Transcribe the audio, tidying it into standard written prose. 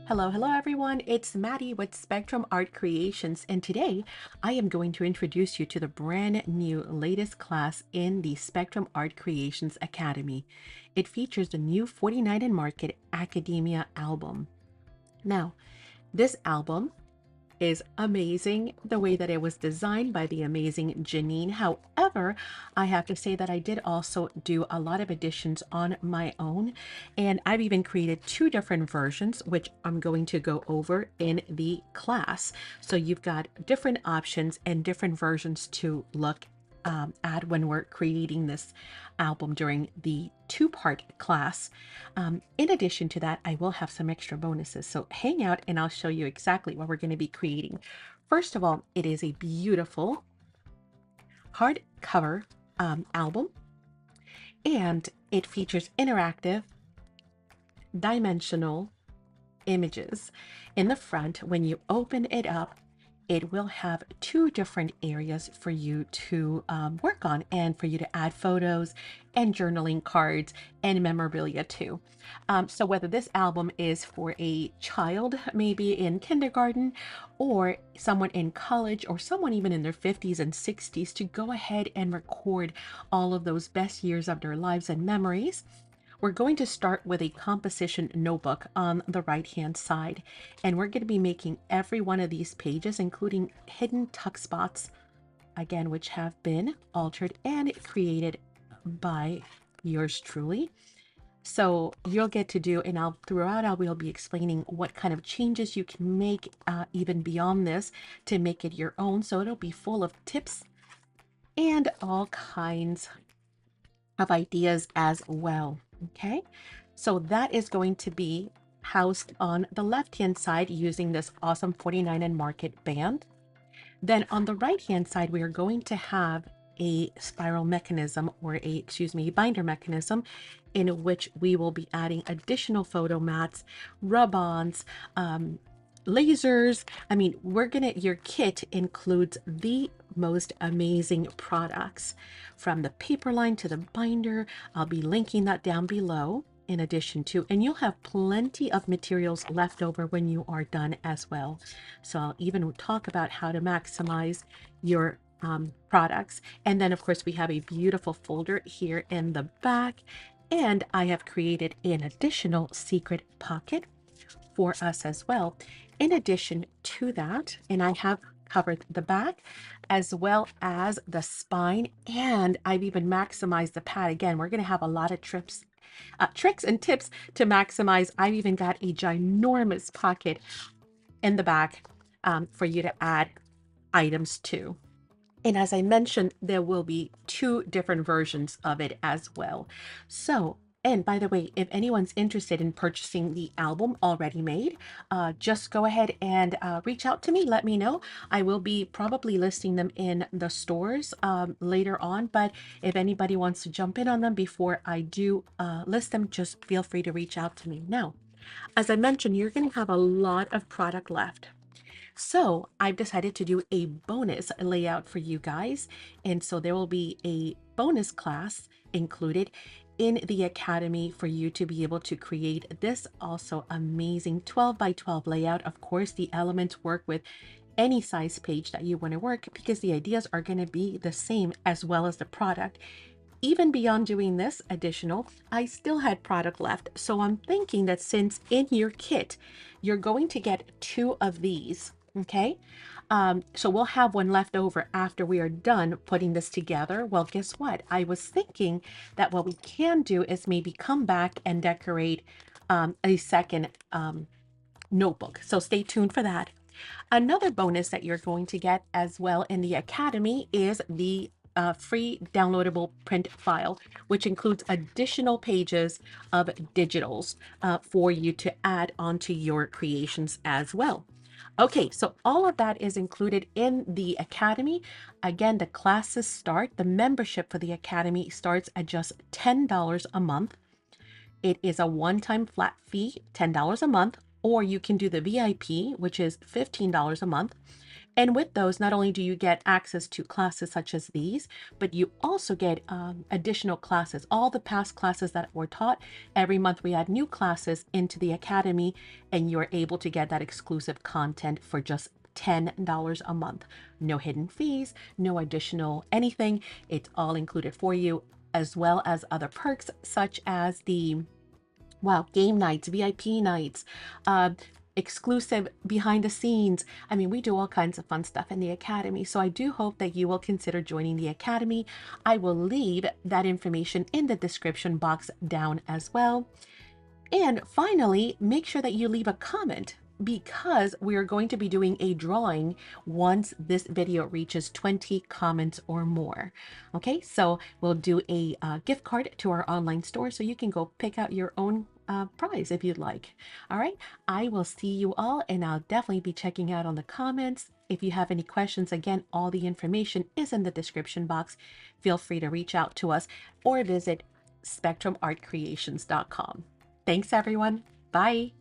Hello everyone. It's Maddie with Spectrum Art Creations, and today I am going to introduce you to the brand new latest class in the Spectrum Art Creations Academy. It features the new 49 in Market Academia album. Now, this album is amazing the way that it was designed by the amazing Janine. However, I have to say that I did also do a lot of additions on my own, and I've even created two different versions, which I'm going to go over in the class. So you've got different options and different versions to look at when we're creating this album during the two-part class. In addition to that, I will have some extra bonuses. So hang out and I'll show you exactly what we're going to be creating. First of all, it is a beautiful hardcover album, and it features interactive, dimensional images. In the front, when you open it up, it will have two different areas for you to work on and for you to add photos and journaling cards and memorabilia too. So whether this album is for a child, maybe in kindergarten, or someone in college, or someone even in their 50s and 60s to go ahead and record all of those best years of their lives and memories, we're going to start with a composition notebook on the right hand side, and we're going to be making every one of these pages, including hidden tuck spots, again, which have been altered and created by yours truly. So you'll get to do, and I will be explaining what kind of changes you can make even beyond this to make it your own. So it'll be full of tips and all kinds of ideas as well. Okay, so that is going to be housed on the left hand side using this awesome 49 in Market band. Then on the right hand side, we are going to have a spiral mechanism, or a binder mechanism, in which we will be adding additional photo mats, rub-ons, lasers. I mean, your kit includes the most amazing products, from the paper line to the binder. I'll be linking that down below in addition to, and you'll have plenty of materials left over when you are done as well. So I'll even talk about how to maximize your products. And then of course we have a beautiful folder here in the back, and I have created an additional secret pocket for us as well. In addition to that, and I have covered the back as well as the spine, and I've even maximized the pad. Again, we're going to have a lot of tricks and tips to maximize. I've even got a ginormous pocket in the back for you to add items to. And as I mentioned, there will be two different versions of it as well. So, and by the way, if anyone's interested in purchasing the album already made, just go ahead and reach out to me. Let me know. I will be probably listing them in the stores later on. But if anybody wants to jump in on them before I do list them, just feel free to reach out to me. Now, as I mentioned, you're going to have a lot of product left. So I've decided to do a bonus layout for you guys. And so there will be a bonus class included in the Academy for you to be able to create this also amazing 12 by 12 layout. Of course, the elements work with any size page that you want to work, because the ideas are going to be the same as well as the product. Even beyond doing this additional, I still had product left. So I'm thinking that since in your kit, you're going to get two of these. Okay, so we'll have one left over after we are done putting this together. Well, guess what? I was thinking that what we can do is maybe come back and decorate a second notebook. So stay tuned for that. Another bonus that you're going to get as well in the Academy is the free downloadable print file, which includes additional pages of digitals for you to add onto your creations as well. Okay, so all of that is included in the Academy. Again, the classes start, the membership for the Academy starts at just $10 a month. It is a one-time flat fee, $10 a month, or you can do the VIP, which is $15 a month. And with those, not only do you get access to classes such as these, but you also get additional classes. All the past classes that were taught, every month we add new classes into the Academy, and you're able to get that exclusive content for just $10 a month. No hidden fees, no additional anything. It's all included for you, as well as other perks such as the game nights, VIP nights, uh, exclusive behind the scenes. I mean, we do all kinds of fun stuff in the Academy. So I do hope that you will consider joining the Academy. I will leave that information in the description box down as well. And finally, make sure that you leave a comment, because we are going to be doing a drawing once this video reaches 20 comments or more. Okay, so we'll do a gift card to our online store, so you can go pick out your own prize if you'd like. All right, I will see you all, and I'll definitely be checking out on the comments. If you have any questions, again, all the information is in the description box. Feel free to reach out to us or visit SpectrumArtCreations.com. Thanks, everyone. Bye.